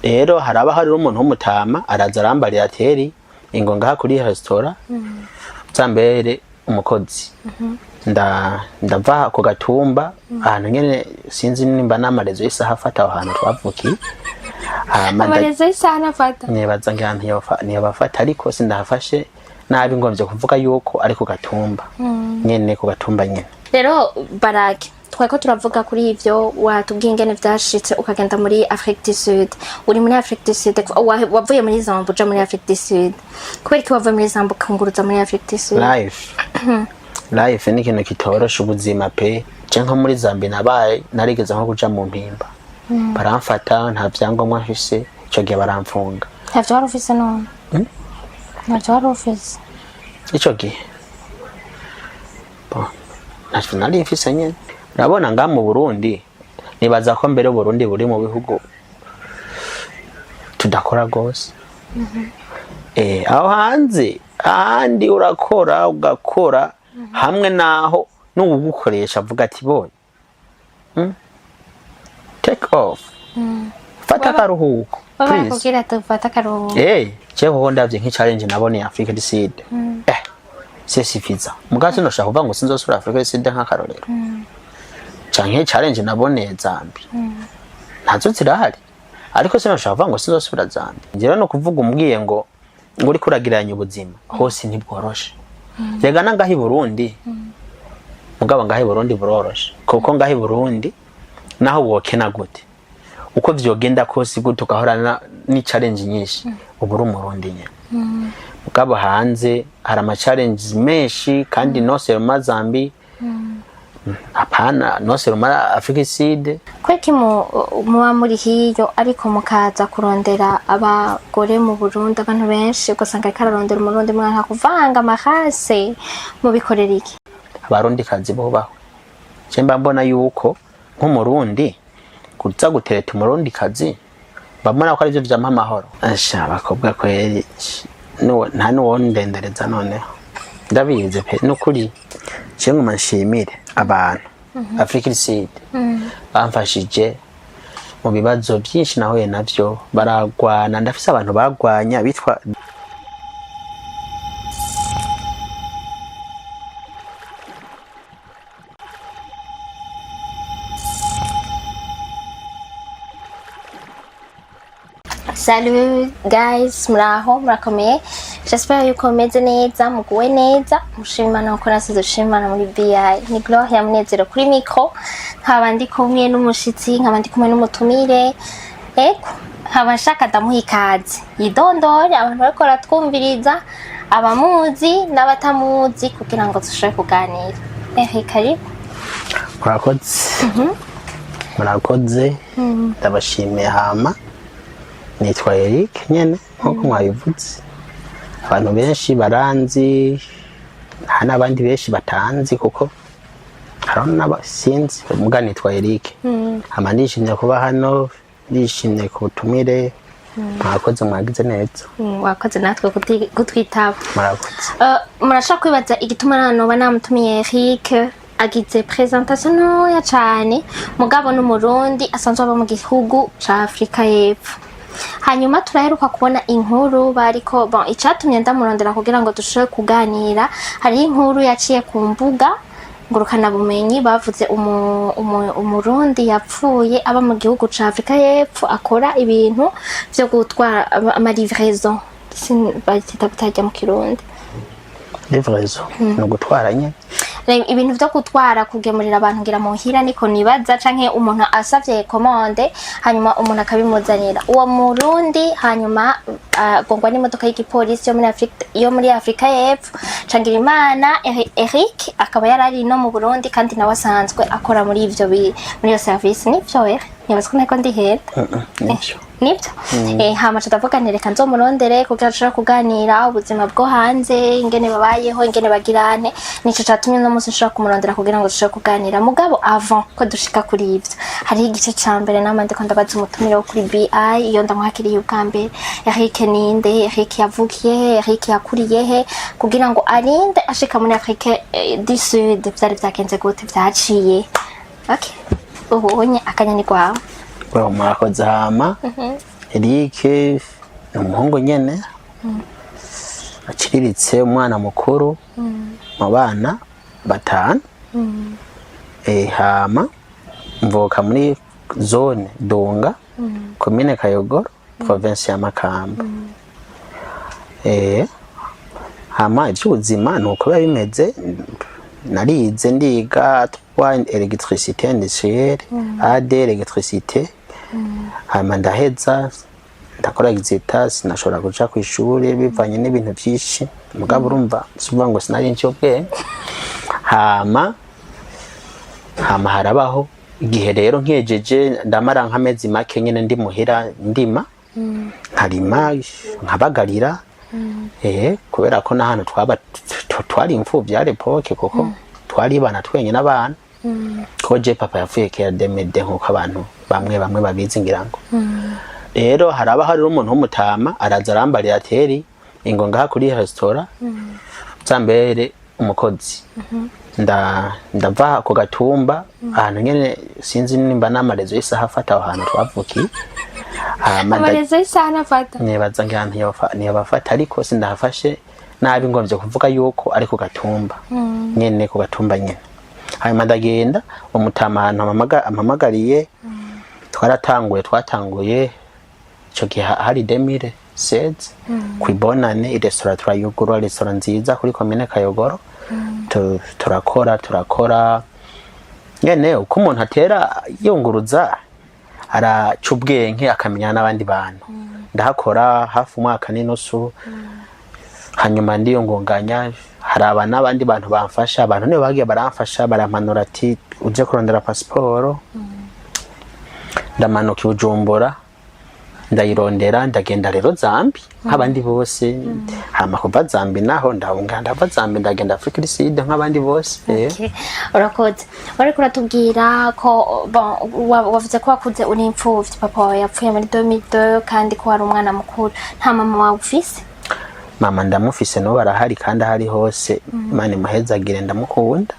rero haraba hari umuntu w'umutama araza arambarira ateri ingo ngaha kuri restaurant zambere umukozi ndava ku gatumba ahantu nyene sinzi nimba n'amarezo y'isaha afata ahantu twavukiye amarezo y'isaha nafata nibaza ngihantu ntiyabafata ariko sindahafashe nabi ngomvye kuvuga yuko ari ku gatumba nyene ku gatumba nyene. Rero Barake twako turavuga kuri ivyo watubwiye ingene vyashitse ukagenda muri Afrique du Sud. Uri muri Afrique du Sud wavuye muri Zambia uja muri Afrique du Sud. Kubera ki wavuye muri Zambia ukanguruza muri Afrique du Sud? Life ni ikintu kitorosha ubuzima pe. Cenka muri Zambia nabaye narigeze nko kuja mu mpimba. Baramfata nta vyangombwa mfise ico gihe baramfunga. Ntavyo wari ufise none? Ntavyo wari ufise? Ico gihe ntacyo nari mfise nyene. Urabona nga mu Burundi nibaza ko mbere Burundi buri mu bihugu tudakora gose. Aho hanze ahandi urakora ugakora hamwe naho n'ugukoresha avuga ati boy take off fata karuhuko please kugira tufata karuhuko cyeho ndavye nk'challenge nabone Africa du Sud c'est suffisant mugato noshaka kuvuga ngo sinzosura Africa du Sud nk'akarorero canke challenge nabone Zambia ntazo zirahari ariko sinoshaka kuvuga ngo sinzosura Zambia ngira no kuvuga umbwiye ngo uri kuragiranya ubuzima hose ntibworoshe yega nangahi Burundi mugabo ngahi Burundi buroroshe kuko ngahi Burundi naho wokena gute uko vyogenda kose gute ukahorana ni challenge nyinshi uburi umurundi nye mugabo hanze hari ama challenges menshi kandi nose mu Zambia apana nose mu Africa Sud kweki muba muri hiyo ariko mukaza kurondera abagore mu Burundi abantu benshi ugasanga kararondera umurundi mwana kuvanga amahase mu bikorera iki abarundi kazi bobaho cemba mbona yuko nk'umurundi kuza gutereta umurundi kazi bamona ko ari byo vyama amahoro asha bakobwa kweri nta nuwo ndendereza none ndabize pe nukuri cyengu manshimire abantu Africa du Sud bamfashije mu bibazo byinshi nahuye navyo baragwana ndafise abantu bagwanya bitwa Salut guys, muraho murakomeye. J'espère yuko meze neza muguwe neza. Mushimana uko nasizoshimana muri BI. Ni Gloria Munezero kuri micro. Nkaba ndi kumwe n'umushitsi, nkaba ndi kumwe n'umutumire. Nkaba nshaka ndamuha ikaze. Yidondore abantu bariko baratwumviriza, abamuzi n'abatamuzi kugira ngo dushobore kuganira. Karibu. Murakoze. Ndabashimiye hama. Nitwa Eric nyene nkuko mwabivutse abantu benshi baranzi hana abandi benshi batanzi kuko harona basinzi muga nitwa Eric amanishimye kuba hano nishimye kubutumire mwakoze mwagize neza wakoze natwe kutwitaba murakoze murashaka kwibaza igituma nano banamutumiye Eric agize presentation ya cyane mugabo n'umurundi asanzwe aba mu gihugu ca Afrika y'Epfo. Hanyuma turaheruka kubona inkuru bariko icatumye ndamurondera kugira ngo dushobore kuganira hari inkuru yaciye ku mbuga ngurukana bumenyi bavuze umurundi yapfuye aba mu gihugu ca Afrika y'Epfo akora ibintu byo gutwara ama livraison batajya mu Kirundi livraison no gutwara nye ibintu byo gutwara kugemurira abantu ngira muhira niko nibaza canke umuntu asavye commande hanyuma umuntu akabimuzanira uwo murundi hanyuma gongwa n'imodoka y'igipolisi yo muri Afrika y'Epfo cangira imana Eric akaba yarari no mu Burundi kandi nawe asanzwe akora muri ivyo muri iyo service nivyo nibaziko nako ndi heta nibyo hama tutavuganire kanzo murondere kugira dushobora kuganira ubuzima bwo hanze ingene babayeho ingene bagirane nico catumye no musi nshaka kumurondera kugira ngo dushobore kuganira mugabo avant ko dushika kuri ivyo hari igice ca mbere namande ko ndabaza umutumire wo kuri BI iyo ndamwakiriye ubwa mbere Eric ninde Eric yavukiye Eric yakuriye he kugira ngo arinde ashika muri Afrique du Sud vyari vyakenze gute vyaciye okay ubonye akanyani kwawe mwakoze hama Eric ni umuhungu nyene akiriritse, umwana mukuru mu bana batanu. Hama mvuka muri zone Dunga, komine Kayogoro, province ya Makamba. Hama iby'ubuzima nuko biba bimeze. Narize ndiga twa electricité industrielle, AD electricité. Hama ndaheza ndakora exita, sinashobora kuja ku ishuri bivanye n'ibintu byinshi, mugabo urumva suvuga ngo sinari ncyo hama harabaho igihe rero nkejeje ndamara nk'amezi make nyene ndi muhira ndima, nkarima nkabagarira. Kubera ko n'ahantu twari imfuvyi ya l'époque, kuko twari bana twenye n'abana, ko je papa yapfuye kera 2000 nkuko abantu bamwe babizi ngira ngo. Rero haraba hari umuntu w'umutama araza arambarira ateri ingo ngaha kuri restaurant zambere umukozi. Ndava ku gatumba ahantu nyene sinzi nimba n'amarezo y'isaha afata aho hantu twavukiye. Amarezo y'isaha nafata nibaza ngirantu ntiyabafata, ariko sindahafashe nabi ngomvye kuvuga yuko ari ku gatumba nyene, ku gatumba nyene. Hanyuma ndagenda umutama ahantu amamagariye, twatanguye ico gihe hari 2016 kwibonane irestaurant turayugurura, restaurant nziza kuri komine Kayogoro. turakora nyene uko umuntu atera yunguruza araca ubwenge akamenya n'abandi bantu. Ndahakora hafi umwaka n'inusu, hanyuma ndiyongonganya haraba n'abandi bantu bamfasha. Abantu nibo bagiye baramfasha, barampanura ati uje kurondera pasiporo. Ndamanuka i Bujumbura ndayirondera, ndagenda rero Zambi nk'abandi bose. Hama kuva Zambi naho ndava Zambi ndagenda Afrika du Sud nk'abandi bose. Urakoze. Wari kuratubwira ko wavuze ko wakuze uri imfuvyi, papa wawe yapfuye muri 2002 kandi ko wari umwana mukuru. Nta mama wawe ufise? Mama ndamufise, no barahari kandi ahari hose. Imana imuhezagire, ndamukunda.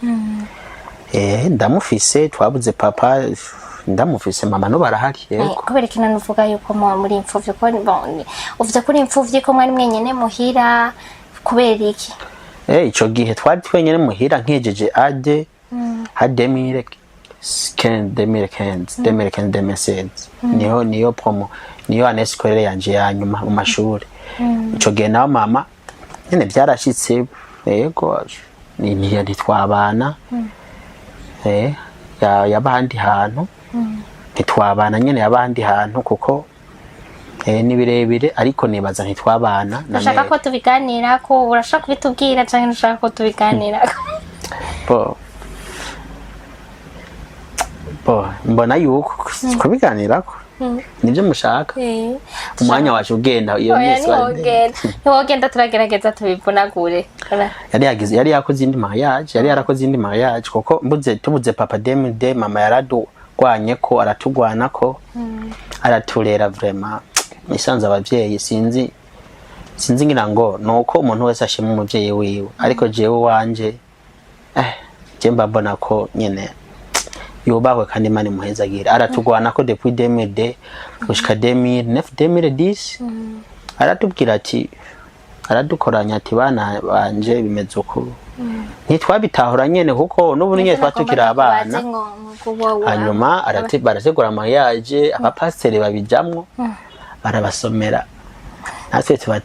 Ndamufise, twabuze papa ndamufise, mama no barahari. Yego. Kubera kina nuvuga yuko muri imfuvyi ko uvuze kuri imfuvyi ko mwari mwenyene muhira, kubera iki? Ico gihe twari twenyene muhira nkejeje AD ha 2015 niyo promo, niyo année scolaire yanje ya nyuma mu mashuri. Ico gihe naho mama nyene byarashitse. Yego, ntitwabana yabandi hantu, ntitwabana nyene yabandi hantu kuko ni birebire, ariko nibaza ntitwabana. Ndashaka ko tubiganira ko, urashaka kubitubwira cyangwa ndashaka ko tubiganira mbona yuko kubiganira ko nibyo mushaka. Umwanya wacu ugenda iyo ntiwogenda, turagerageza tubivunagure. yari yakoze indi mariage, kuko tubuze papa 2002 mama yaradugwanye ko, aratugwana ko, araturera vraiment. Isanze abavyeyi sinzi ngira ngo nuko umuntu wese ashima umuvyeyi wiwe, ariko jewe wanje je mbabona ko nyene yubahwe kandi Imana imuhezagira. Aratugwana ko depuis 2002 gushika 2010 aratubwira ati, aradukoranya ati bana banje bimeze uko. Ntitwabitahura nyene kuko n'ubu nyene twatukira abana. Hanyuma barategura mariage, abapasiteri babijamwo barabasomera, natwe tuba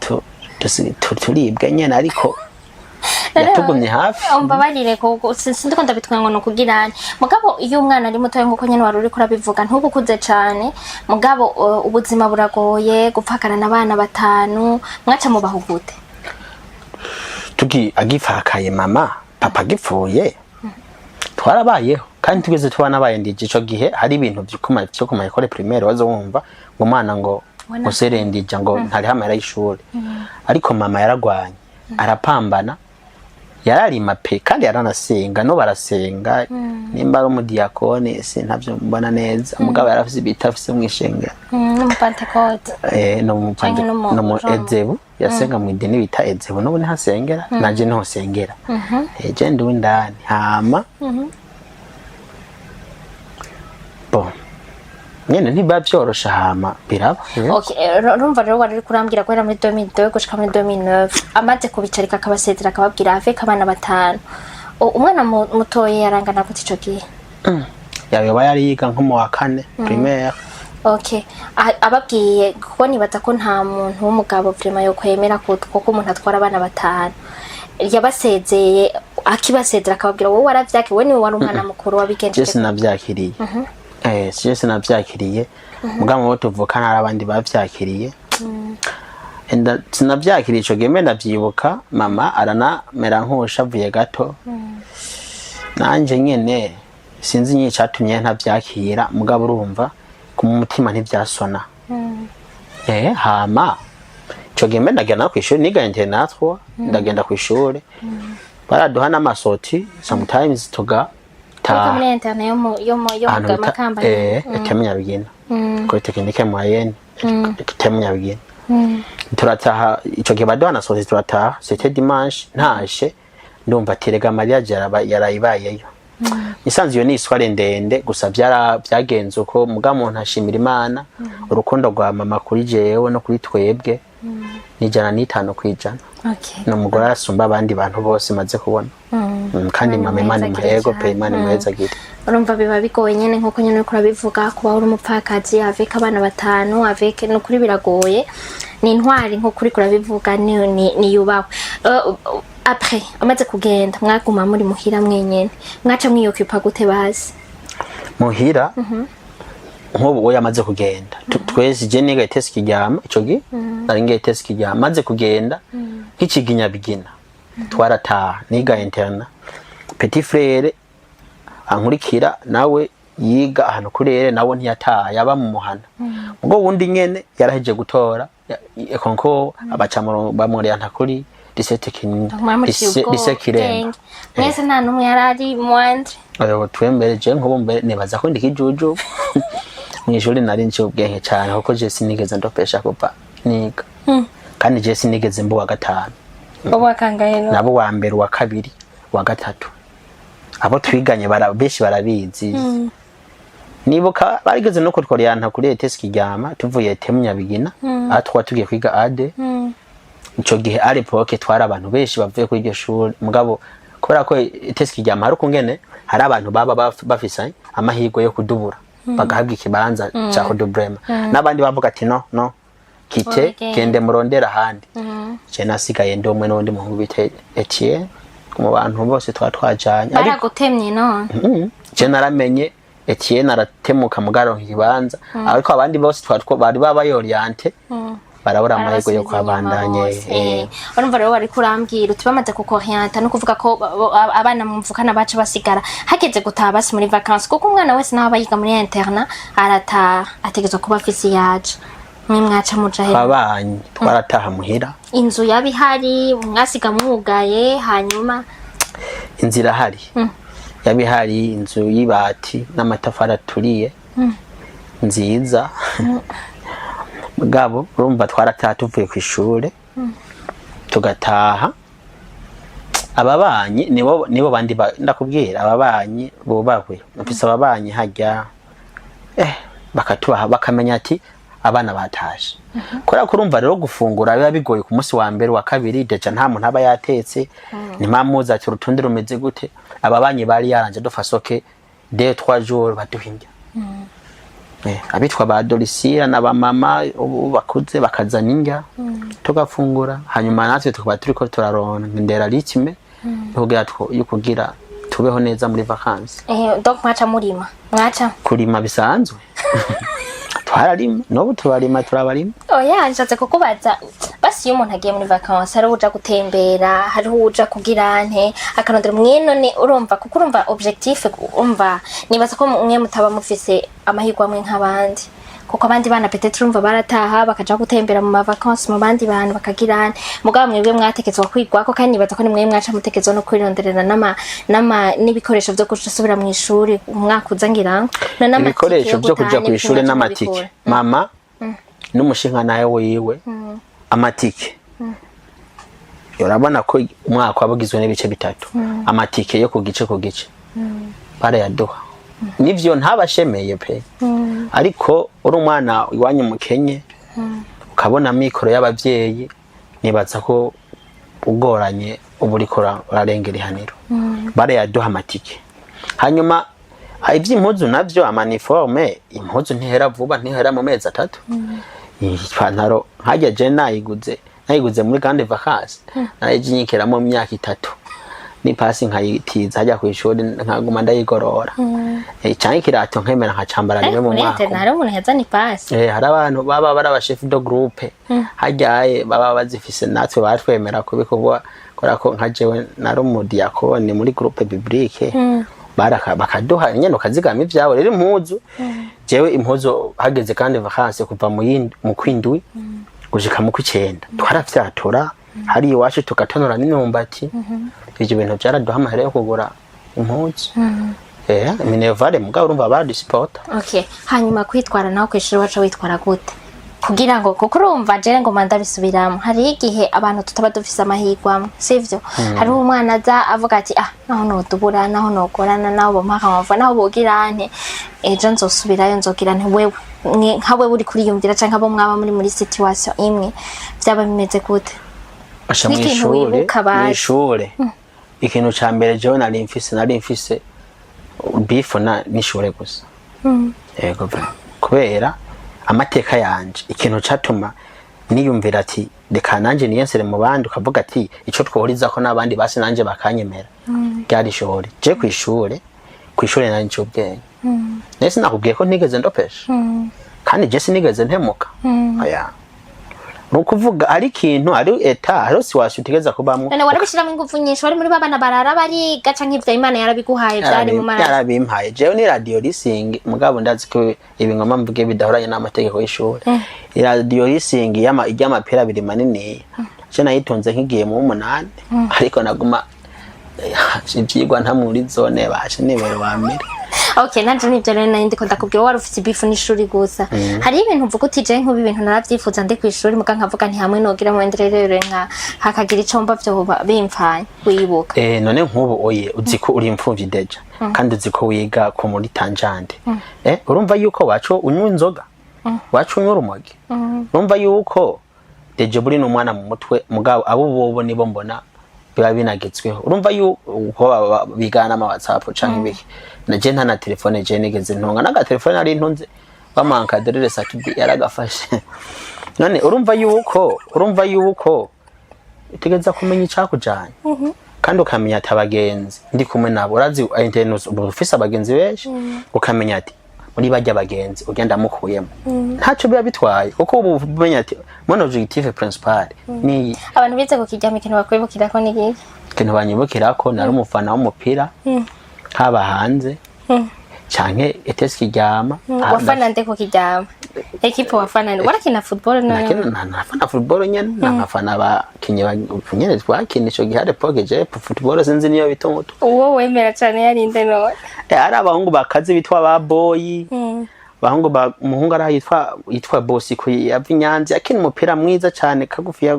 turibwa nyene, ariko yatugumye hafi. Umbabarire ko sindiko ndabitwengo no kugirana. Mugabo iyo umwana ari muto nguko nyene wari uri kurabivuga, ntubukuze cyane. Mugabo ubuzima buragoye, gupfakana n'abana batanu, mwaca mu bahugute. Agifakaye mama, papa gipfuye, twarabayeho kandi tugeze twanabaye. Ndije ico gihe hari ibintu byo kuma école primaire wazumva ngo mwana ngo muserendija ngo ntari hamera y'ishuri. Ariko mama yaragwanye, arapambana, yararima pe kandi yaranasenga, no barasenga. Nimba ari umudiyakoni ntavyo mbona neza, mugabo yarafise bitafise mwishengera. No Pentecote. No mu Ezebu yasenga mu idini bita Ezebu, no ntihasengera. Nanje niho sengera. Je ndi windani. Hama nyene ntiba vyorosha hama biraba. Okay, rumva rero wari kurambwira ko era muri 2002 gushika muri 2009 amaze kubicarika akabasezera akababwira afeka abana batanu. Umwana mutoye yarangana gute ico gihe? Yayoba yari yiga nko mu wa 4 primaire. Okay, ababwiye kuko nibaza ko nta muntu w'umugabo vraiment yo kwemera ko umuntu atwara abana batanu. Yabasezeye akibasezera akababwira wowe waravyake we niwe wari umwana mukuru wabigenje. Jese navyakiriye. Jese navyakiriye. Mugabo bo tuvukana arabandi bavyakiriye. Enda sinavyakiriye ico geme ndavyibuka mama aranamera nk'ushavuye gato. Nanje nyene sinzi nyine cyatumye ntavyakira mugabo urumva ku mutima ntivyasona. Hama ico geme ndagenda ku ishuri niga internatwa ndagenda ku ishuri. Baraduha n'amasoti sometimes tuga ta muri internet yo Makamba. Temenya bigina. Ko tekinike moyenne temenya bigina. Turataha ico gihe baduha na soti turataha c'était dimanche ntashe ndumva tirega Maria yarayibayeyo. Nisanze iyo ni isware ndende gusa byagenze uko muga muntu ashimira Imana urukundo rwa mama kuri jewe no kuri twebwe nijana n'itano kwijana. Okay. No mugore arasumba abandi bantu bose maze kubona. Kandi mama Imana imurego pe Imana imweza gite. Urumva biba bigoye nyene nkuko nyene ukora bivuga kuba uri umupfakazi aveka abana batanu aveke no kuri biragoye. Ni intwari nko kuri kurabivuga ni yubawe. Après amaze kugenda mwaguma muri muhira mwenyene mwaca mwiyokipa gute bazi muhira nkubu we yamaze kugenda twese je niga test kijyama ico gi ari ngiye test kijyama maze kugenda nk'ikiginya bigina twarataha niga interna petit frère ankurikira nawe yiga ahantu kurere nawe ntiyataha yaba mu muhana ubwo wundi nyene yaraheje gutora konko abacamuro bamuri antakuri dise kirenga mwese nta numwe yarari mwandre ayo twembere je nko bombe nebaza ko ndikijuju mwishuri nari nje ubwenge cyane kuko je sinigeze ndopesha kupa niga kandi je sinigeze mbu wa gatanu bo wakangaye nabo wa mbere wa kabiri wa gatatu abo twiganye beshi barabizi nibuka barigeze no kutwara yanta kuri test kijyama tuvuye Temenya bigina atwa tugiye kwiga ade ico gihe ari poke twara abantu benshi bavuye kuri iryo shuri mugabo kubera ko test kijyama hari kungene hari abantu baba bafisa amahirwe yo kudubura bagahabwa ikibanza cya kudubrema nabandi bavuga ati no kite kende murondera handi je nasigaye ndi umwe n'undi muhungu bite Etienne mu bantu bose twajanye baragutemye none je naramenye Etienne aratemuka mugaronka ikibanza ariko abandi bose bari baba oriente barabura amahirwe yo kwabandanye. Urumva rero wari kurambwira utibamaze kukorienta no kuvuga ko abana mumvukana bacu basigara hageze gutaha basi muri vacances kuko umwana wese naba yiga muri interna arata ategezwe kuba afisi yaje mwe mwaca mujahe abanye twarataha muhira inzu yabihari mwasiga mwugaye hanyuma inzira hari yabihari inzu y'ibati n'amatafari aturiye nziza mugabo urumva twarataha tuvuye ku ishure tugataha ababanyi nibo bandi ndakubwira ababanyi bobahwe mfise ababanyi hajya bakatubaha bakamenya ati abana batashe kora kurumva rero gufungura biba bigoye ku munsi wa mbere wa kabiri deja nta muntu aba yatetse ni mamuza ati urutonde rumeze gute ababanyi bari yaranje dufasoke 2-3 jours baduhinja abitwa ba Dorisia na ba mama bakuze bakazana indya tugafungura hanyuma natwe tukaba turiko turaronka ndera ritime kugira yukugira tubeho neza muri vacances donc mwaca murima mwaca kurima bisanzwe twararima no turabarima oya nshatse kukubaza basi iyo umuntu agiye muri vacances hari uja gutembera hari uja kugira nte akanondera mwino ni urumva kuko urumva objectif umva nibaza ko mwe mutaba mufise amahirwe amwe nk'abandi kuko abandi bana peut-être urumva barataha bakaja gutembera mu vacances mu bandi bantu bakagirana mugabo mwebwe mwatekezwa kwigwako kandi nibaza ko ni mwe mwaca mutekezwa no kwironderera nama n'ibikoresho byo gusubira mu ishuri umwaka uzangira ibikoresho byo kuja ku ishuri n'amatike mama n'umushinga naye wiwe amatike yorabona ko umwaka wabugizwe n'ibice bitatu amatike yo ku gice bare yaduha nivyo ntabashemeye pe ariko uri umwana iwanyu mukenye ukabona mikoro y'abavyeyi nibaza ko ugoranye uburiko urarengera ihaniro barayaduha amatike hanyuma ivy'impuzu navyo amaniforme impuzu ntihera vuba ntihera mu mezi 3 ipantaro nkajya je nayiguze muri grande vacances nayijinyikira mu myaka 3 ni pasi nkayitiza hajya kwishuri nkaguma ndayigorora cyane kirato nkemera nkacambara rimwe mu mwaka ntari umuntu heza ni pasi hari abantu baba bara chef de groupe hajyaye baba bazifise natwe batwemera kubikogwa korako nkajewe nari umudiakoni muri groupe biblique bakaduha nyene ukazigama ivyabo rero impuzu jewe impuzu hageze kandi vacances kuva mu kwindwi gushika mu kwicenda twarafyatura hari iwacu tugatonora n'imyumbati ivyo bintu byaraduha amahera yo kugura impuzu minevale mugabo urumva baradisipota. Okay, hanyuma kwitwara naho kwishuri wacu witwara gute kugira ngo kuko urumva je ngo manda bisubiramo hari igihe abantu tutaba dufise amahirwe sivyo hari umwana aza avuga ati naho no tubura naho no gorana naho bomaka mava naho bogirane ejo nzosubirayo nzogirane wewe nkawe uri kuriyumvira canke abo mwaba muri situation imwe byaba bimeze gute asha mw'ishure ikintu ca mbere jewe nari mfise bifona n'ishure gusa yego kubera amateka yanje ikintu catuma niyumvira ati reka nanje niyensere mu bandi ukavuga ati ico twohuriza ko nabandi basi nanje bakanyemera byari ishuri je kw'ishure nari ncubwenge nese nakubwiye ko ntigeze ndopesha kandi je sinigeze ntemuka aya nukuvuga ari kintu ari eta ari siwasi utigeza kubamwe none warabishiramo ingufu nyinshi wari muri babana barara bari gaca nk'ivyo Imana yarabiguhaye byari mu mara yarabimpaye jewe ni radio listening mugabo ndazi ko ibingoma mvuge bidahoranye n'amategeko y'ishuri radio listening y'amapera abiri manini je nayitonze nk'igiye mu 8 ariko naguma ivyigwa nta muri zone bashe nibero bamere. Okay, nanje nivyo rero nari ndiko ndakubwira wari ufite bifu n'ishuri gusa hari ibintu uvuga uti je nk'ubu ibintu naravyifuza ndi kw'ishuri muga nkavuga nti hamwe nogira mu enderere nka hakagira icomba byo bimfanye wibuka none nk'ubu oye uziko uri imfuvyi deja kandi uziko wiga ko muri Tanjande urumva yuko wacu unywa inzoga wacu unywa urumogi urumva yuko deje buri n'umwana mu mutwe mugabo abo bobo nibo mbona biba binagetsweho urumva yuko bigana ama WhatsApp canke ibiki naje nta na telefone je nigeze ntonga naga telefone ari ntunze bamanka derere satudi yaragafashe none urumva yuko itegeza kumenya icakujanye kandi ukamenya ati abagenzi ndi kumwe nabo urazi internet ufise abagenzi benshi ukamenya ati muri bajya abagenzi ugenda mukuyemo ntaco biba bitwaye kuko ubu umenya ati mon objectif principal ni abantu bize kukijyama ikintu bakwibukira ko niki ikintu banyibukira ko nari umufana w'umupira haba hanze canke etesi kijyama wafana nde kukijyama ekipo wafana warakina football nafana football nyene nafana bakinye twakina ico gihare poke je football sinzi niyo bitongoto uwo wemera cyane yari nde no ari abahungu bakaze bitwa ba boy bahungu umuhungu ari yitwa boss ko yavinyanze akina umupira mwiza cyane kagufi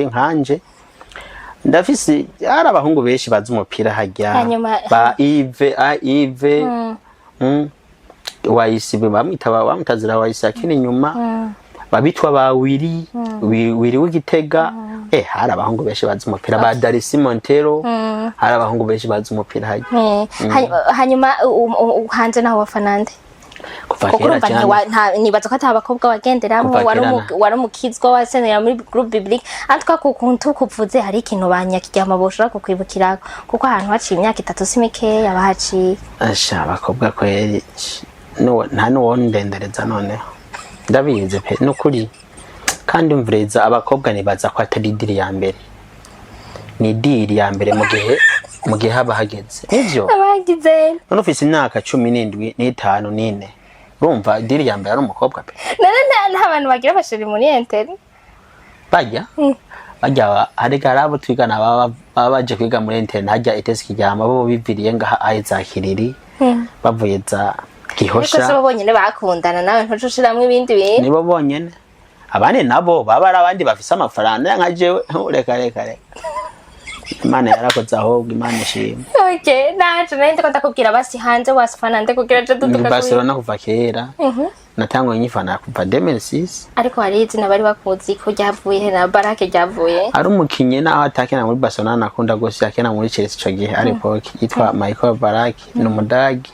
nkanje ndafise ari abahungu benshi bazi umupira hajya ba Yves wayisibe bamutazira wayisi akina inyuma babitwa ba Wiri w'Igitega hari abahungu benshi bazi umupira ba Darcy Montero hari abahungu benshi bazi umupira hajya hanyuma hanze naho wafanande nibaza ko ata abakobwa wagenderamwo wari umukizwa wasenera muri groupe biblique antwa kukuntu kuvuze hari ikintu banyakijyama boshora kukwibukira kuko ahantu haciye imyaka 3 simikeya bahaciye asha abakobwa kweri nta nuwo ndendereza none ndabize pe nukuri kandi umvreza abakobwa nibaza ko atari diri ya mbere ni diri ya mbere mu gihe haba hageze nivyo abagize none ufise imyaka 17 n'itanu n'ine urumva diri ya mbere ari umukobwa pe none abantu bagira bashiri muri enteri bajya hari garabo twigana baba baje kwiga muri enteri hajya etesi kijyama bo biviriye ngaha ayizakiriri bavuye za Gihosha ariko bonyene bakundana nawe ntucushiramo ibindi bintu nibo bonyene abandi nabo baba ari abandi bafise amafaranga nka jewe reka Imana yarakoze ahubwo Imana ishimwe. Okay, naje nende ko ndakubwira basi hanze wasifana nde kugira je Ni Barcelona kuva kera. Natangwa nyifana kuva 2006. Ariko hari izina bari bakuzi ko ryavuye na Barake ryavuye. Ari umukinyi naho atakena muri Barcelona nakunda gose yakena muri Chelsea ico gihe ari Poke yitwa Michael Barake n'umudagi.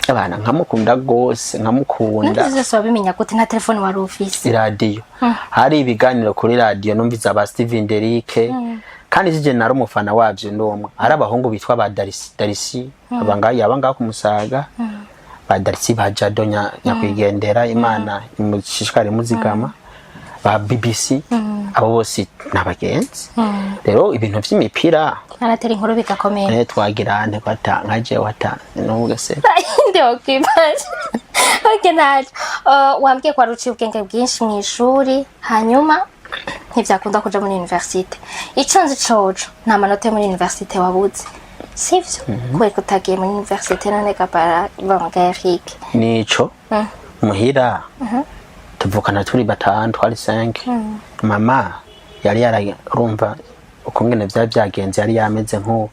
Abana nkamukunda gose nkamukunda. Nziza so bimenya gute nta telefone wari ufise. Radio. Hari ibiganiro kuri radio numviza ba Steven Derike. Kandi sije nari umufana wavyo ndumwe. Ari abahungu bitwa ba Darisi abanga ku Musaga. Ba Darisi ba Jado nyakwigendera Imana imushishikare muzigama. Ba BBC abo bose nabagenzi. Rero ibintu vy'imipira aratera inkuru bigakomeye. Twagirane kwata nkaje wata nuvuga se. Ndio kibaje. Okay naje. Wambwiye kwa ruci ubwenge bwinshi mu ishuri hanyuma ntivyakunda kuja muri universite. Icanze cojo nta manota muri universite wabuze. Sivyo? Kwe kutagiye muri universite none kapara Eric. Nico. Muhira. Tuvukana turi batanu twari 5. Mama yari yararumva ukungene byagenze yari yameze nko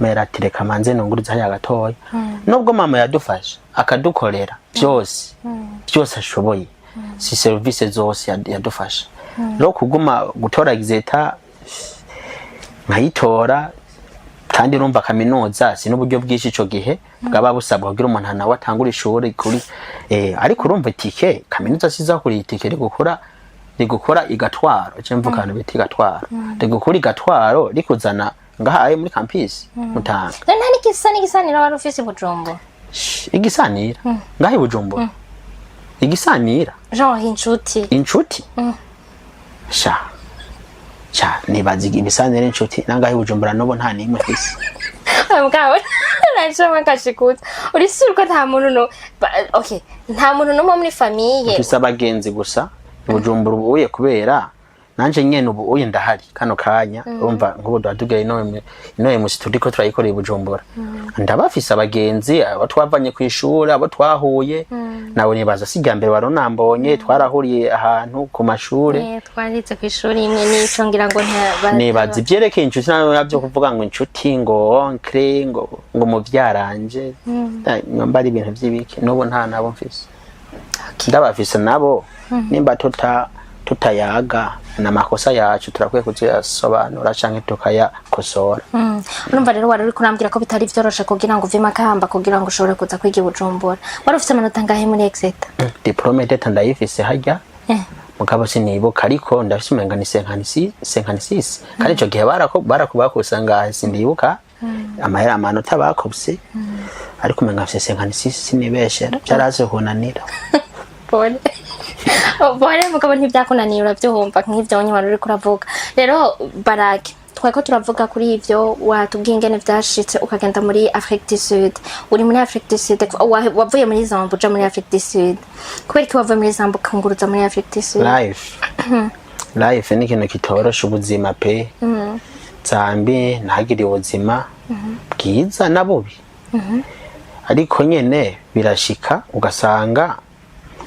mera tireka manze nunguriza haya gatoya. Nubwo mama yadufasha akadukorera byose ashoboye. Si service zose yadufasha. No kuguma gutora exeta nkayitora kandi urumva kaminuza si n'uburyo bwinshi ico gihe bwaba busabwa kugira umuntu nawe atangura ishuri kuri ariko urumva itike kaminuza siza kuri itike rigukora igatwaro cemvukana biti igatwaro rigukura igatwaro rikuzana ngahaye muri campus mutanga nta n'igisanira wari ufise Bujumbura igisanira ngahe Bujumbura igisanira genre inshuti sha nibaziga ibisanire inshuti nangahe Bujumbura nobo nta nimwe fise mugabo nashoma kashikuza uri suruko nta muntu no okay nta muntu no muri famille fise abagenzi gusa Bujumbura ubuye kubera nanje nyene ubuye ndahari kano kanya urumva ngubo datugaye inoye musituriko turayikoreye Bujumbura ndabafise abagenzi abo twavanye ku ishuri abo twahuye nawe nibaza sijya mbere waronambonye twarahuriye ahantu ku mashure twarize ku ishuri imwe nico ngira ngo nibaza ivyerekeye inshuti nabyo kuvuga ngo inshuti ngo onkre ngo muvyaranje nyomba ari ibintu vy'ibiki nubo nta nabo mfise ndabafise nabo nimba tutayaga na makosa yacu turakwiye kuziyasobanura canke tukayakosora. Urumva rero wari uri kurambwira ko bitari vyoroshe kugira ngo uve Makamba kugira ngo ushobore kuza kwiga Bujumbura. Wari ufise amanota ngahe muri exeta? Diplome d'etat ndayifise harya. Mugabo sinibuka ariko ndafise umenga ni 56 kandi ico gihe barakubakusanga sindibuka amahera amanota bakubse ariko umenga afise 56 sinibeshe byaraze kunanira. Bore mugabo ntibyakunaniye uravyumva nk'ivyo wonye wari uri kuravuga. Rero Barake twako turavuga kuri ivyo watubwiye ingene vyashitse ukagenda muri Afrique du Sud. Uri muri Afrique du Sud wavuye muri Zambia uja muri Afrique du Sud. Kubera ki wavuye muri Zambia kunguruza muri Afrique du Sud? Life ni ikintu kitorosha ubuzima pe. Zambia ntagire ubuzima bwiza na bubi. Ariko nyene birashika ugasanga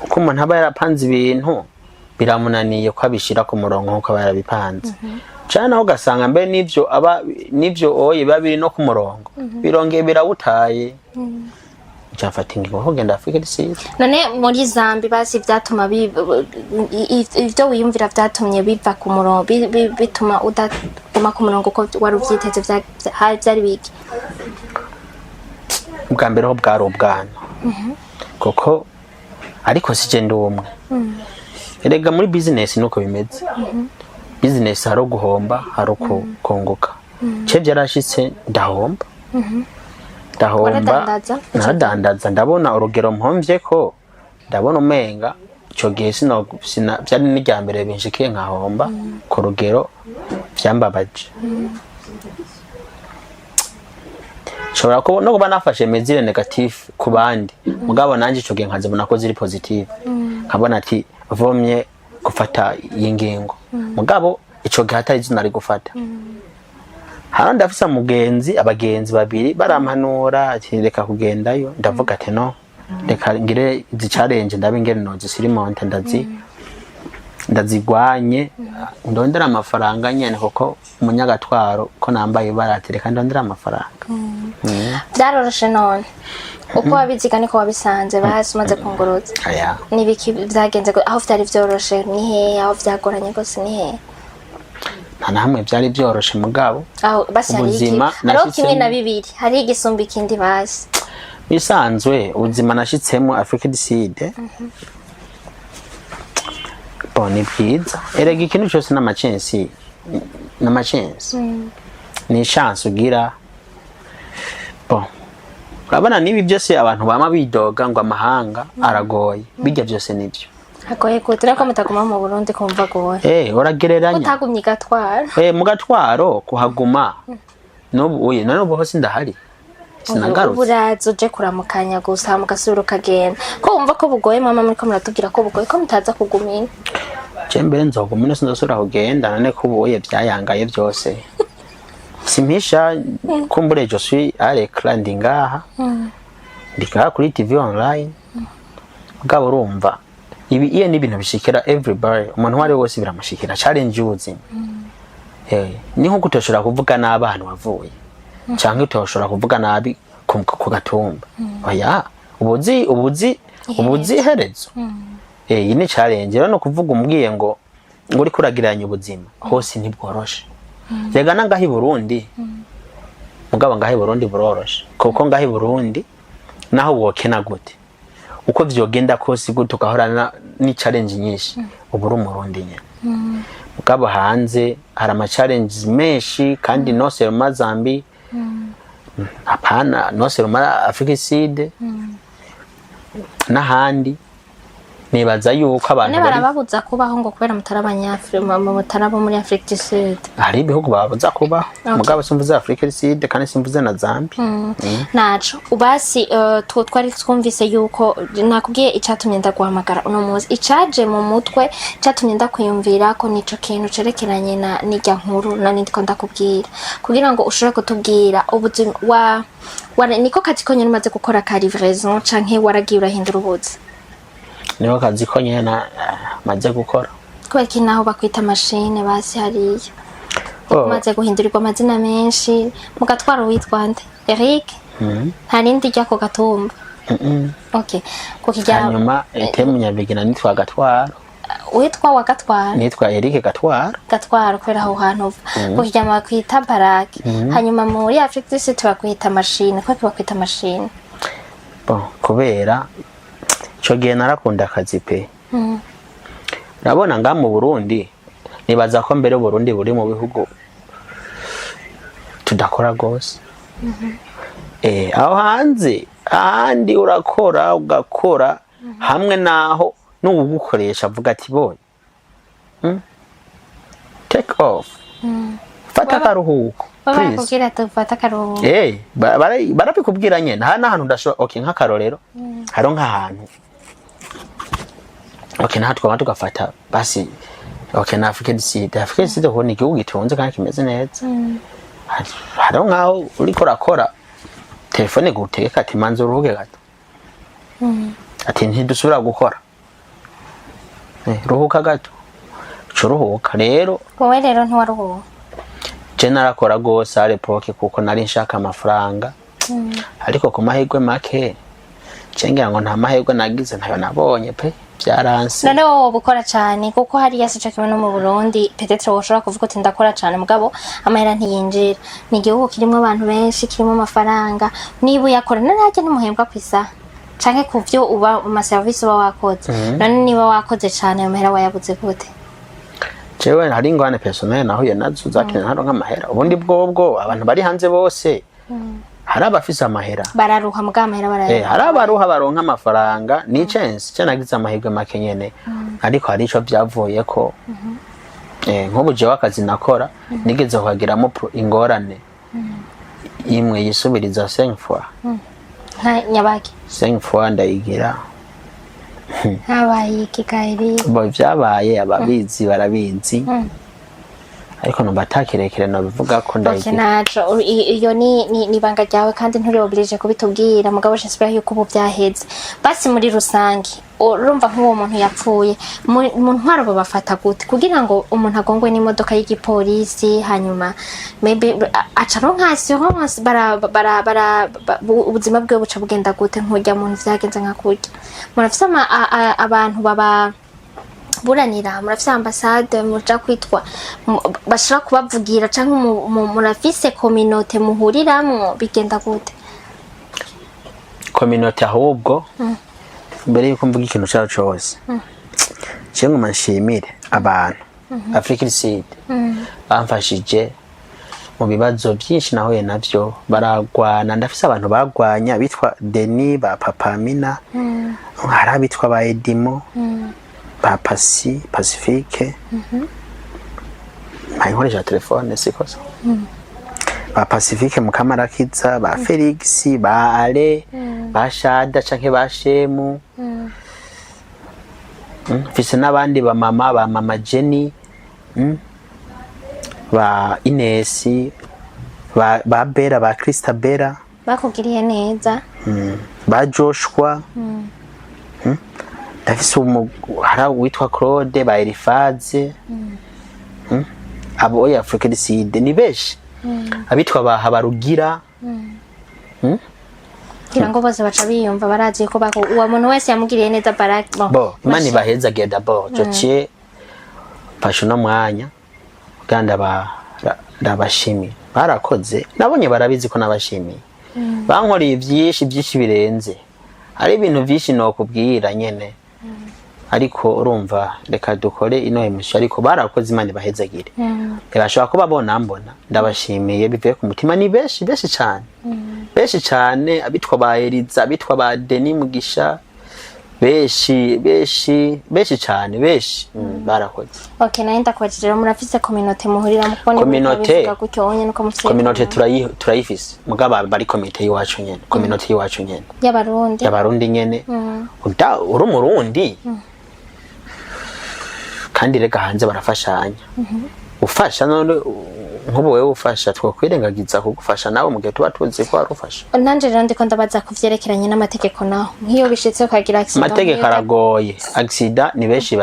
uko umuntu aba yarapanze ibintu biramunaniye ko abishira ku murongo nkuko aba yarabipanze cyane aho ugasanga mbe nivyo oye babiri no ku murongo birongeye birawutaye cyafata ingingo ho genda Afrique du Sud. None muri Zambia basi vyatuma ivyo wiyumvira vyatumye biva ku murongo bituma udaguma ku murongo ko wari uvyiteze vyari biki? Ubwa mbere ho bwari ubwana koko ariko sije ndumwe erega muri business nuko bimeze business haro guhomba haro kunguka cye byarashitse ndahomba naradandaza ndabona urugero mpomvye ko ndabona umenga ico gihe sina byari n'irya mbere binshikiye nkahomba ku rugero vyambabaje shobora ko no kuba nafashe mezire negative ku bandi mugabo nanje ico gihe nkazibona ko ziri positive nkabona ati vomye gufata yingingo mugabo ico gihe atari zina ari gufata hano ndafisa abagenzi babiri barampanura ati reka kugendayo ndavuga ati no reka ngire izi challenge ndabe ingene no zisirimonte ndazigwanye ndondera amafaranga nyene kuko umunyagatwaro ko nambaye baratereka ndondera amafaranga. Byaroroshe none uko wabiziga niko wabisanze basi umaze kunguruza. Aya Nibiki byagenze aho vyari vyoroshe ni he aho vyagoranye gose ni he? nta namwe byari byoroshe mugabo Aho basi hari iki ubuzima ari kimwe na nashitsemo bibiri hari igisumba ikindi basi. bisanzwe ubuzima nashitsemo Africa du Sud bon ni bwiza erega ikintu cyose n'amachensi ni chance ugira bon urabona nibi byose abantu bama bidoga ngo amahanga aragoye bijya byose nibyo Agoye kutira ko mutaguma mu Burundi kumva goye. Uragereranya Utagumye Gatwaro. mu Gatwaro kuhaguma n'ubu n'ubu hose ndahari sinagarutse uburazo uje kuramukanya gusa mugasubira ukagenda ko wumva ko bugoye mama muri ko muratubwira ko bugoye ko mutaza kugumina mbere nzoguma no sinzosubira kugenda none ko ubuye byayangaye byose simpisha kumbure je suis à l'écran ngaha ndika kuri TV online mugabo urumva ibi iyo ni ibintu bishikira everybody umuntu wari wose biramushikira challenge y'ubuzima ni nko kutoshora kuvuga n'abantu bavuye cyangwa utoshora kuvuga nabi ku gatumba oya ubuzi herezo iyi ni challenge rero no kuvuga umbwiye ngo uri kuragiranya ubuzima hose ntibworoshe yega nangahi Burundi mugabo ngahi Burundi buroroshe kuko ngahi Burundi naho wokena gute uko vyogenda kose gute ukahorana ni challenge nyinshi uburi umurundi nyene mugabo hanze hari ama challenges menshi kandi no seulement Zambie apana no seulement Africa Sud n'ahandi nibaza yuko abantu barababuza kubaho ngo kubera mutarabanyafrika mutarabo muri Africa Sud hari ibihugu babuza kubaho mugabo simvuze Africa Sud kandi simvuze na Zambia naco ubasi twari twumvise yuko nakubwiye icatumye ndaguhamagara uno muzi icaje mu mutwe catumye ndakwiyumvira ko nico kintu cerekeranye na nijya nkuru na nitiko ndakubwira kugira ngo ushobore kutubwira ubuzima wa niko kazi ko nyene umaze gukora ka livraison canke waragiye urahindura ubuzi niho kazi ko nyene maze gukora kubera ko naho bakwita machine basi hariya umaze guhindurirwa amazina menshi mu Gatwaro witwa nde Eric nta rindi rya ko gatumba okay kukijya hanyuma Munyabigina nitwa Gatwaro witwa wa Gatwaro nitwa Eric Gatwaro kubera aho hantu kukijya bakwita Baraki hanyuma muri Africa Sud bakwita machine ko bakwita machine bon kubera cyo gihe narakunda akazi pe urabona nga mu Burundi nibaza ko mbere Burundi buri mu bihugu tudakora gose aho hanze ahandi urakora ugakora hamwe naho n'ugukoresha avuga ati boy take off fata karuhuko bakubwira tufata karuhuko barabikubwira nyene hana hantu ndasho okay nk'akarorero haro nk'ahantu okay natwe tugafata basi okay na Africa Sud ho ni igihugu gitunze kandi kimeze neza haro nkaho uriko rakora telefone guteka ati manzo uruhuke gato ati ntidusubira gukora ruhuka gato curuhuka rero wowe rero ntiwaruhuka je narakora gose à l'époque kuko nari nshaka amafaranga ariko ku mahirwe make cengira ngo nta mahirwe nagize ntayo nabonye pe byaranse none wowe bukora cyane kuko hari yasica kimwe no mu Burundi peut-être woshobora kuvuga uti ndakora cyane mugabo amahera ntiyinjira ni igihugu kirimo abantu benshi kirimo amafaranga niba uyakora naraje n'umuhembwa kwisa canke kuvyo uba mu service uba wakoze none niba wakoze cyane amahera wayabuze gute jewe hari ingwane personnel naho yo nazo zakene haro nk'amahera ubundi bwobwo abantu bari hanze bose hari abafise amahera bararuha muga amahera baraya hari abaruha baronka amafaranga ni chance cyanagize amahirwe make nyene ariko hari ico byavuye ko nk'ubu je wakazi nakora nigeze kuhagiramo ingorane imwe yisubiriza 5 fois nyabaki 5 fois ndayigira habaye ikikairi bo byabaye ababizi barabizi ariko numva atakirekire no bivuga ko Okay, naco iyo ni banga ryawe kandi nturi oblige kubitubwira mugabo j'espère yuko ubu byaheze basi muri rusange urumva nk'uwo muntu yapfuye mu ntwaro bafata gute kugira ngo umuntu agongwe n'imodoka y'igipolisi hanyuma maybe acaronka assurance ubuzima bwe buca bugenda gute nk'urya muntu vyagenze nka kurya murafise abantu baba buranira murafise ambassade muja kwitwa bashaka kubavugira canke murafise communauté muhuriramwo bigenda gute communauté ahubwo mbere yuko mvuga ikintu cyacu cyose cyangwa manshimire abantu Africa Sud bamfashije mu bibazo byinshi nahuye navyo baragwana ndafise abantu bagwanya bitwa Denis ba Papamina hari abitwa ba Edimo ba Pacifique nkoresha telefone sikosa ba Pacifique Mukamarakiza ba Felix ba Ale ba Shada canke ba Shemu fise n'abandi ba mama Jenny ba Inesi ba Bera ba Christabella bakugiriye neza ba Joshua ndafise hari witwa Claude ba Elifaze abo ya Africa Sud ni beshi abitwa ba Habarugira kugira ngo bose baca biyumva barazi ko uwo muntu wese yamugiriye neza Barack bo imani baheza genda bo cyo fasho no mwanya ganda ndabashimi barakoze nabonye barabizi ko nabashimi bankoriye byinshi birenze hari ibintu byinshi no kubwira nyene ariko urumva reka dukore ino emission ariko barakoze imani bahezagire bashobora kuba bona mbona ndabashimiye bivuye ku mutima ni beshi cyane abitwa ba Eliza abitwa ba Denis Mugisha beshi cyane barakoze. Okay, naenda kwajira murafise communauté muhurira mu kubona communauté gutyo onye nuko mufise communauté turayifise mugaba bari communauté yiwacu nyene communauté yiwacu nyene y'abarundi nyene uri umurundi kandi rega hanze barafashanya ufasha none nkubo wewe ufasha twakwirengagiza kugufasha nawe mu gihe tuba tuzi ko arufasha nanje rero ndiko ndabaza kuvyerekeranye n'amategeko naho nkiyo bishitse ukagira accident amategeko aragoye accident ni beshi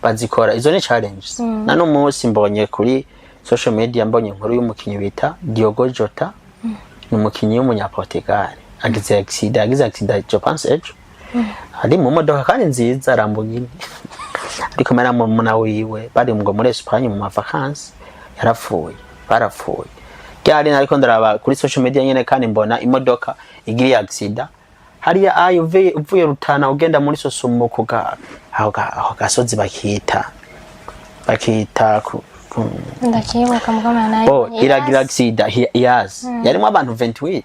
bazikora izo ni challenges nano munsi mbonye kuri social media mbonye inkuru y'umukinyi bita Diogo Jota ni umukinyi w'umunyaportugal agize accident je pense ejo ari mu modoka kandi nziza Lamborghini ariko mara muna wiwe bari ngo muri Espagne mu vacances barapfuye cyari nariko ndaraba kuri social media nyene kandi mbona imodoka igiriye accident hariya uvuye Rutana ugenda muri Sosumo kuga aho gasozi bakita ndakibuka mugama nayo iragira accident yarimo abantu 28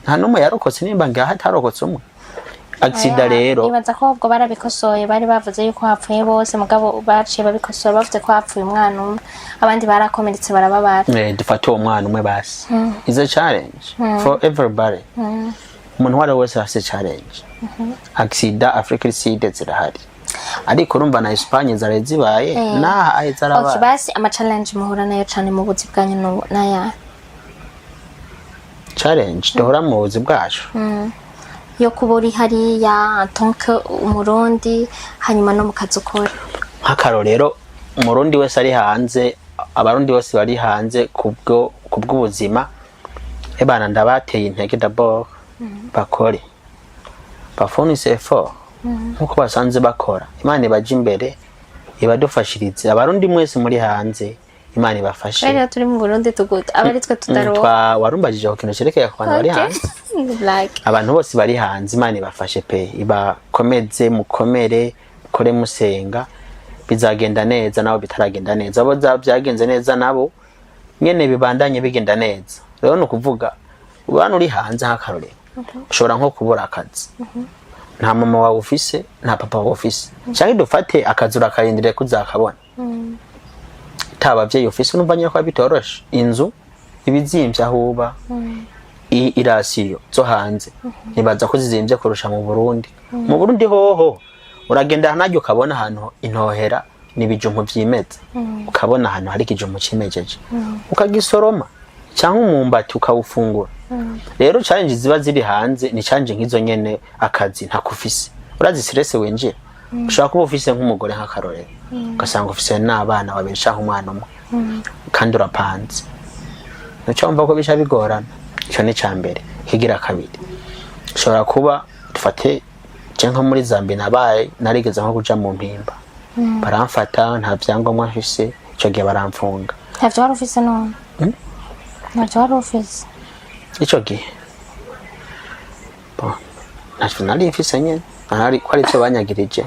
nta numwe yarokotse nimba ngaha tarokotse umwe accident rero ibaza ko ubwo barabikosoye bari bavuze yuko hapfuye bose mugabo baciye babikosora bavuze ko hapfuye umwana umwe abandi barakomeretse barababara dufate uwo mwana umwe basi is a challenge for everybody umuntu wari wese afite challenge accident Africa Sud zirahari ariko urumva na Espagne zare zibaye naha ayizaraba okay basi ama challenge muhura nayo cyane mu buzi bwanyu naya challenge duhora mu buzi bwacu yo kuburi hariya tonke umurundi hanyuma no mukazi ukora nk'akarorero umurundi wese ari hanze abarundi bose bari hanze kubw'ubuzima ebana ndabateye intege d'abord bakore bafonise effort nkuko basanze bakora Imana ibaje imbere ibadufashirize abarundi mwese muri hanze Imana ibafashe rero turi mu Burundi tuguta abari twe tutaro warumbajije ko kintu cerekeye ku bantu bari hanze abantu bose bari hanze Imana ibafashe pe ibakomeze mukomere kore musenga bizagenda neza nabo bitaragenda neza abo byagenze neza nabo nyene bibandanye bigenda neza rero no kuvuga ubana uri hanze nk'akarorero ushobora nko kubura akazi nta mama wawe ufise nta papa wawe ufise cyangwa dufate akazi urakarindire kuzakabona tabavyeyi ufise numva nyako bitoroshe inzu ibizimvye ahuba irasiyo zo hanze nibaza ko zizimvye kurusha mu Burundi hoho uragenda hanajye ukabona ahantu intohera n'ibijumbu vyimeza ukabona ahantu hari ikijumbu cimejeje ukagisoroma cyangwa umwumbati ukawufungura rero challenge ziba ziri hanze ni challenge nk'izo nyene akazi ntakufise urazi stress winjira ushaka kuba ufise nk'umugore nk'akarorero ugasanga ufise n'abana babiri cyangwa umwana umwe kandi urapanze naco mva ko bisha bigorana ico ni cambere kigira kabiri ushobora kuba dufate nko muri Zambia nabaye narigeze nko kuja mu mpimba baramfata nta vyangombwa mfise ico gihe baramfunga ntavyo wari ufise none ntavyo wari ufise ico gihe ntavyo nari mfise nyene nari ko ari vyo banyagirije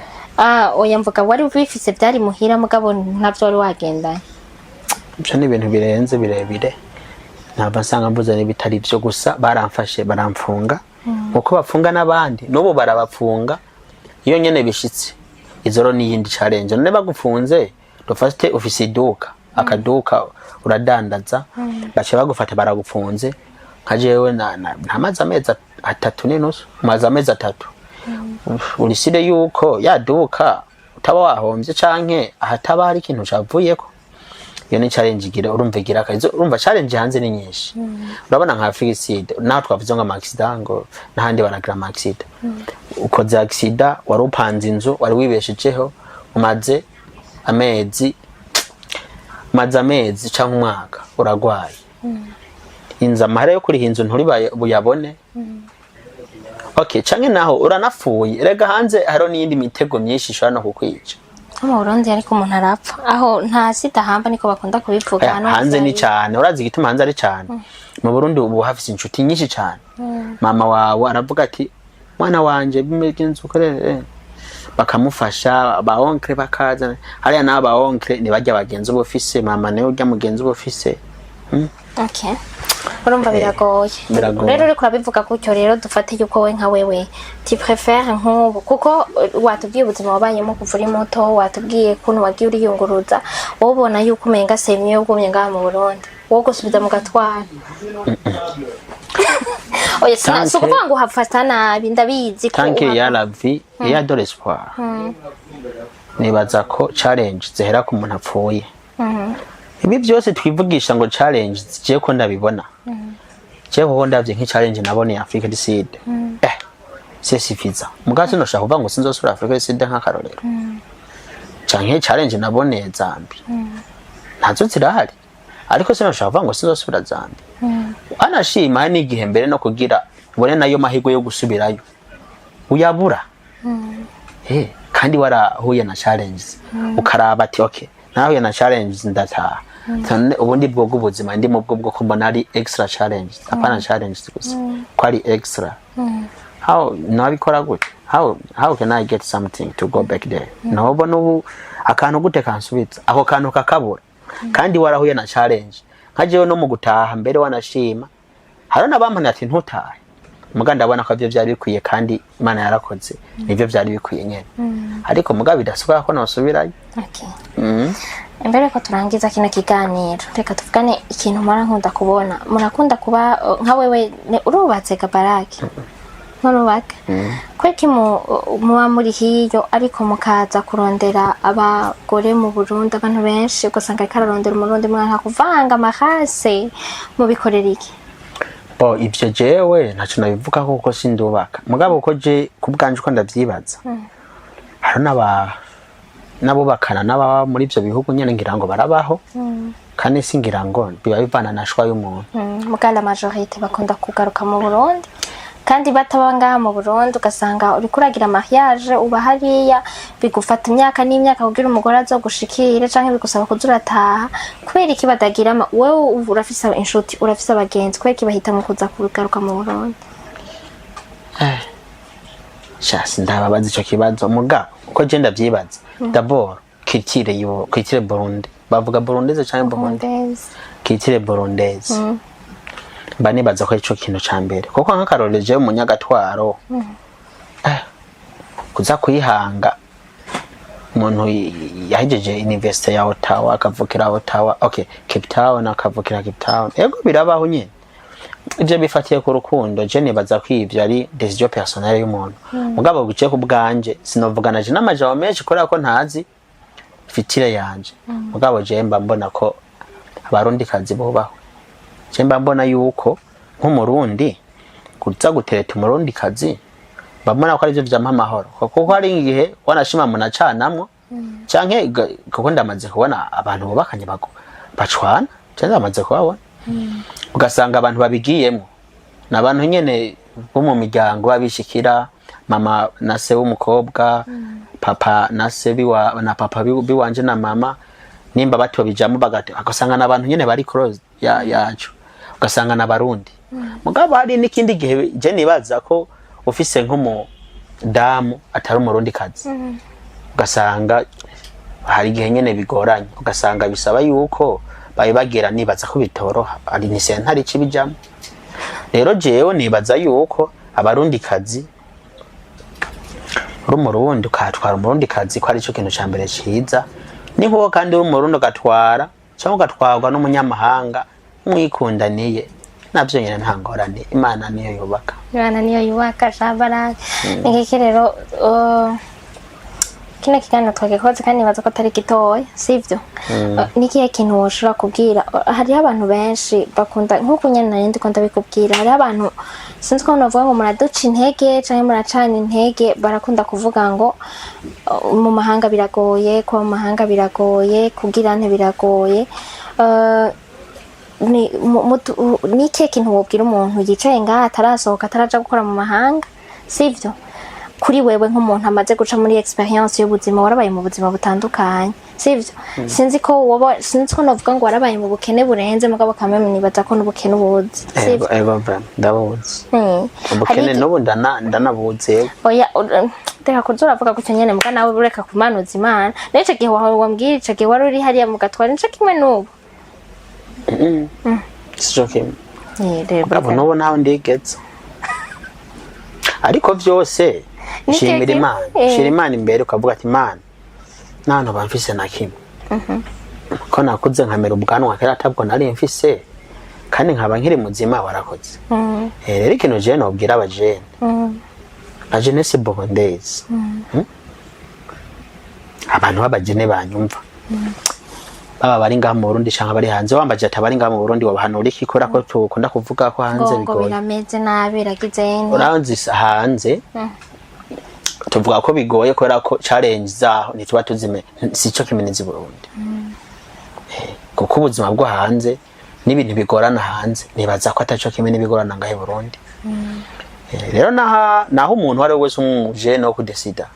oya mvuga wari ubifise vyari muhira mugabo ntavyo wari wagendanye ivyo ni ibintu birenze birebire ntabwo nsanga mbuze n'ibitari vyo gusa baramfashe baramfunga uko bafunga n'abandi n'ubu barabapfunga iyo nyene bishitse izoro n'iyindi challenge none bagufunze dufate ofisi iduka akaduka uradandaza bace bagufata baragufunze nka jewe ntamaze amezi 3 n'inusu maze amezi 3 urisire yuko yaduka utaba wahomvye canke ahataba hari ikintu cavuyeko iyo ni challenge igira urumva igira akazi urumva challenge hanze ni nyinshi urabona nka Africide naho twavuze ngo accident ngo nahandi baragira accident ukoze accident wari upanze inzu wari wibeshejeho umaze amezi canke umwaka uragwaye inza amahera yo kuri inzu nturi buyabone okay canke naho uranafuye rega hanze haro n'iyindi mitego myinshi ishobora no kukwica mu Burundi ariko umuntu arapfa aho nta sida hamba niko bakunda kubivuga hanze ni cyane urazi igituma hanze ari cyane mu Burundi ubu hafise inshuti nyinshi cyane mama wawe aravuga ati mwana wanje bimegenze ukorere bakamufasha ba oncle bakaza hariya n'aba oncle ni bajya bagenzi ubufise mama nayo ujya mugenzi ubufise okay urumva biragoye rero uriko urabivuga gutyo rero dufate yuko we nka wewe tu préfères nk'ubu kuko watubwiye ubuzima wabayemo kuva uri muto watubwiye kuntu wagiye uriyunguruza wowe ubona yuko umenga semye ugumye ngaha mu Burundi wowe gusubiza mu gatwara oya si ukuvuga ngo hafata nabi ndabizi ko tanke ya la vie ya de l'espoir nibaza ko challenge zihera ku muntu apfuye ibi byose twivugisha ngo challenge zigiye ko ndabibona cyo ko ndavye nki challenge nabone Africa du Sud c'est suffisant mugaso no shaka kuvuga ngo sinzosura Africa du Sud nk'akarorero canke challenge nabone Zambia ntazo zirahari ariko sino shaka kuvuga ngo sinzosura Zambia anashima ni igihe mbere no kugira ubone nayo mahigo yo gusubirayo uyabura kandi warahuye na challenges ukaraba ati okay nahuye na challenges ndataha ubundi bwo bw'ubuzima ndi mu bwo ko mbona ari extra challenges apana challenges gusa ko ari extra how nabikora gute how can I get something to go back there no bono akantu gute kansubitsa ako kantu kakabura kandi warahuye na challenge nkajewe no mu gutaha mbere wanashima haro nabampana ati ntutahe muga ndabona ko byo byari bikwiye kandi Imana yarakoze nivyo byari bikwiye nyene ariko muga bidasuka ko nosubirayo okay Mbere ko turangiza kino kiganiro reka tuvugane ikintu mara nkunda kubona murakunda kuba nka wewe urubatse kabaraki nurubaka kweki muba muri hiyo ariko mukaza kurondera abagore mu Burundi abantu benshi ugasanga kararondera umurundi mwana kuvanga amahase mu bikorera iki ivyo jewe ntaco nabivuga kuko sindubaka mugabo ko je kubganje ko ndavyibaza hari nabo bakana n'aba muri ivyo bihugu nyene ngira ngo barabaho kandi singira ngo biba bivana na shwa y'umuntu mugala majorité bakunda kugaruka mu Burundi kandi batabanga mu Burundi ugasanga uri kuragira mariage uba hariya bigufata imyaka n'imyaka kugira umugore azogushikire canke bigusaba kuzurataha kubera iki badagira wewe urafise inshuti urafise abagenzi kweki bahita mu kuza kugaruka mu Burundi shasi ndababaza ico kibazo muga uko je ndavyibaza d'abord kitire Burundi bavuga burundeze canke Burundi kitire burundeze banibaza ko ico kintu cambere kuko nk'akaroreje mu nyagatwaro kuza kuyihanga umuntu yahejeje university ya Ottawa akavukira Ottawa okay Cape Town akavukira Cape Town ego birabaho nyene je bifatiye ku rukundo je nibaza kwivyo ari decision personnelle y'umuntu mugabo guciye ku bwanje sinovugana je n'amajabo menshi kora ko ntazi fitire yanje mugabo je mba mbona ko abarundi kazi bobaho je mba mbona yuko nk'umurundi kuza gutereta umurundi kazi mbona ko ari byo vyampa amahoro kuko hari igihe wanashima munacanamwo canke kuko ndamaze kubona abantu bubakanye bacwana canke ndamaze kubabona ugasanga abantu babigiyemo n'abantu nyene bo mu miryango babishikira mama na se w'umukobwa papa na se na papa biwanje na mama nimba bato bijamo bagate agasanga n'abantu nyene bari close yacu ugasanga n'abarundi mugabo hari n'ikindi gihe je nibaza ko ufise nk'umu damu atari umurundi kazi ugasanga hari igihe nyene bigoranye ugasanga bisaba yuko bayibagira nibaza ko bitoroha ari ni sentari kibijamo rero jewe nibaza yuko abarundi kazi umurundi ukatwara umurundi kazi ko ari cyo kintu ca mbere ciza ni nko kandi umurundi ugatwara cyangwa ugatwarwa n'umunyamahanga mwikundaniye navyo nyene nta ngorane imana niyo yubaka shabara ngiki rero kino kiganiro twagikoze kandi nibaza ko atari gitoya sivyo nikihe kintu woshobora kubwira hariho abantu benshi bakunda nk'uko nyene nari ndiko ndabikubwira hariho abantu sinzi ko novuga ngo muraduca intege canke muracana intege barakunda kuvuga ngo mu mahanga biragoye kuba mu mahanga biragoye kugira nte biragoye ni ikihe kintu wobwira umuntu yicaye ngaha atarasohoka ataraja gukora mu mahanga sivyo kuri wewe nk'umuntu amaze guca muri experience y'ubuzima warabaye mu buzima butandukanye sivyo sinzi ko novuga ngo warabaye mu bukene burenze mugabo kameme nibaza ko n'ubukene ubuzi sivyo ndabuzi ubukene n'ubu ndanabuze oya reka kuza uravuga gutyo nyene muga nawe ureka kumanuza imana n'ico gihe wambwira ico gihe wari uri hariya mu gatwara nico kimwe n'ubu sico kimwe mugabo n'ubu naho ndigeze ariko vyose shimira imana imbere ukavuga ati imana nano bamfise na kimwe ko nakuze nkamera ubwanwa kera atabwo nari mfise kandi nkaba nkiri muzima warakoze rero ikintu je nobwira abajene la jeunesse burundaise abantu b'abajene banyumva baba bari ngaha mu Burundi canke bari hanze wambaje atabari ngaha mu Burundi wabahanura iki kora ko tukunda kuvuga ko hanze bigoye birameze nabi ragizeni uranzi hanze tuvuga ko bigoye kubera ko challenge zaho nituba tuzime sico kimenezi Burundi kuko ubuzima bwo hanze n'ibintu bigorana hanze nibaza ko ataco kimene bigorana ngahe Burundi rero naho umuntu wari wese umuje no kudesida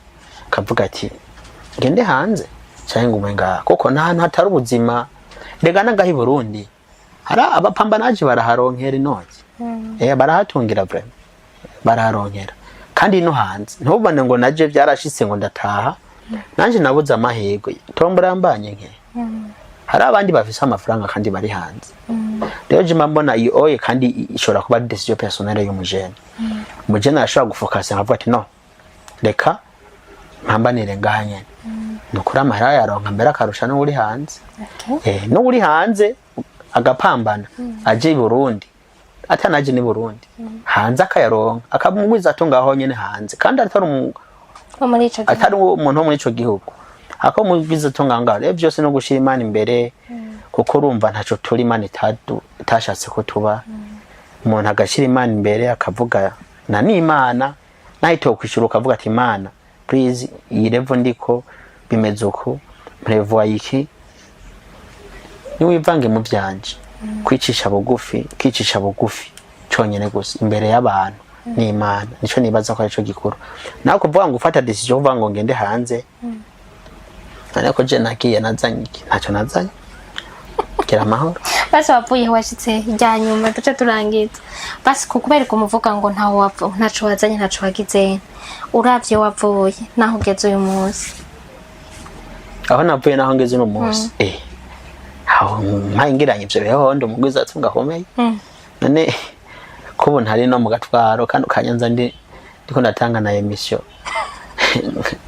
kavuga ati ngende hanze cyangwa umenga koko nta hantu hatari ubuzima rega nangahe Burundi hara abapambanaje baraharonkera inoti barahatungira vraiment baraharonkera kandi no hanze ntubone ngo naje byarashitse ngo ndataha nanje nabuze amahirwe tombora mbanye nke hari abandi bafise amafaranga kandi bari hanze rero je mbona iyo oye kandi ishobora kuba decision personnelle y'umujene umujene ashobora gufocus nkavuga ati no reka mpambanire ngahanye nukura amahera yaronka mbere akarusha no uri hanze no uri hanze agapambana aje i Burundi atanaje ni Burundi hanze akayaronka akamugwiza atungaho nyene hanze kandi atari umuntu wo muri ico gihugu akamugwiza atunganga rero byose no gushira imana imbere kuko urumva ntaco turi imana itashatse ko tuba umuntu agashira imana imbere akavuga na n'imana nahito kwishura ukavuga ati imana please iyi level ndiko bimeze uko prevoit iki niwivange mu byanje kwicisha bugufi cyonyene gusa imbere y'abantu n'Imana nico nibaza ko arico gikuru naho kuvuga ngo ufata decision uvuga ngo ngende hanze ariko je nakiye nazanye iki ntaco nazanye kera mahoro basi wavuye washitse ryanyuma duce turangiza basi kukubera kumuvuga ngo ntaco wazanye ntaco wagize uravye wavuye naho ugeze uyu munsi aho navuye naho ngeze uyu munsi aho mpangiranye ivyo beho ndo mugwiza atunga homeye none kubo ntari no mu gatwaro kandi ukanyanza ndiko ndatanga na emission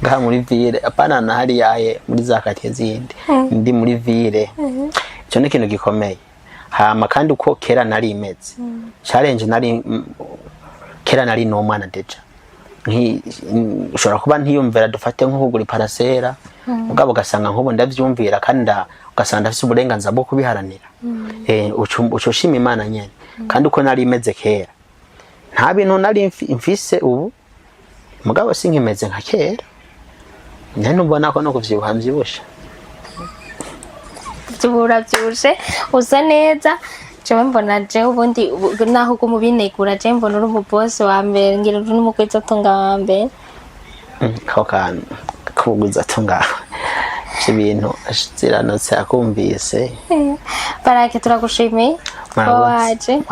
ngaha muri ville apana na hari yaye muri zakati zindi ndi muri ville cyo ne kintu gikomeye hama kandi uko kera nari imeze challenge nari kera nari no mwana deja ushobora kuba ntiyumvira dufate nko kugura parasera mugabo ugasanga nk'ubu ndavyumvira kandi ugasanga ndafise uburenganzira bwo kubiharanira ucoshima Imana nyene kandi uko nari imeze kera nta bintu nari mfise ubu mugabo sinkimeze nka kera nyene ubona ko no kuvyibuha mvyibusha byuje usa neza jewe mbona jewe ubundi naho ko mubinegura jewe mbona uri umubosi wa mbere ngira uri n'umukwezi atunga wa mbere ko kan kuguza tunga ibintu ziranotse akumvise Barake turagushimiye waje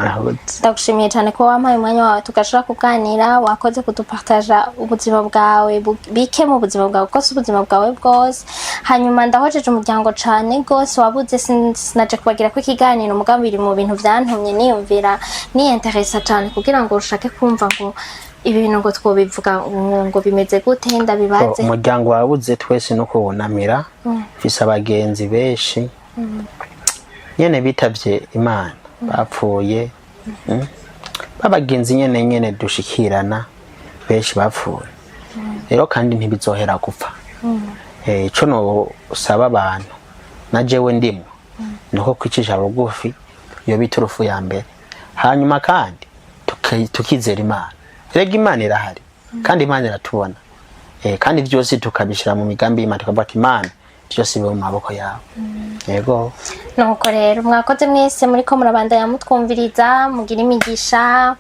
ndagushimiye cyane ko wampaye umwanya wawe tugashira kuganira wakoze kudupartaja ubuzima bwawe bike mu buzima bwawe kose ubuzima bwawe bwose hanyuma ndahojeje umuryango cyane gose wabuze sinaje kubagira ko ikiganiro umugambi mu bintu byantumye niyumvira ni interesa cyane kugira ngo ushake kumva ngo ibintu ngo twobivuga ngo bimeze gute ndabibaze umuryango wabuze twese no kubunamira fisa abagenzi benshi nyene bitavye Imana bapfuye babagenzi nyene dushikirana benshi bapfuye rero kandi ntibizohera gupfa ico no usaba abantu na jewe ndimo nuko kwicisha bugufi yo biturufu ya mbere hanyuma kandi tukizera Imana rega Imana irahari kandi Imana iratubona kandi byose tukabishira mu migambi y'Imana tukavuga ati Imana byose bibe mu maboko yawe yego nuko rero mwakoze mwese muri ko murabandanya mutwumviriza mugira imigisha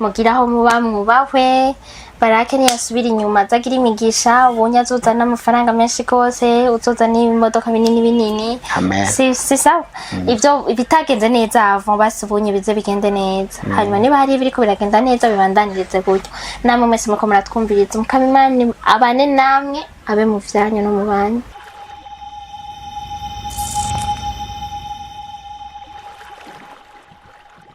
mugira aho muba mwubahwe Barake ntiyasubira inyuma azagira imigisha ubonye azuzana amafaranga menshi gose uzuzana imodoka binini si sawa ivyo bitagenze neza avo basubunye bize bigende neza hanyuma niba hari biriko biragenda neza bibandanirize gutyo namwe mwese muko muratwumviriza mukamimana abane namwe abe mu vyanyu no mu banyu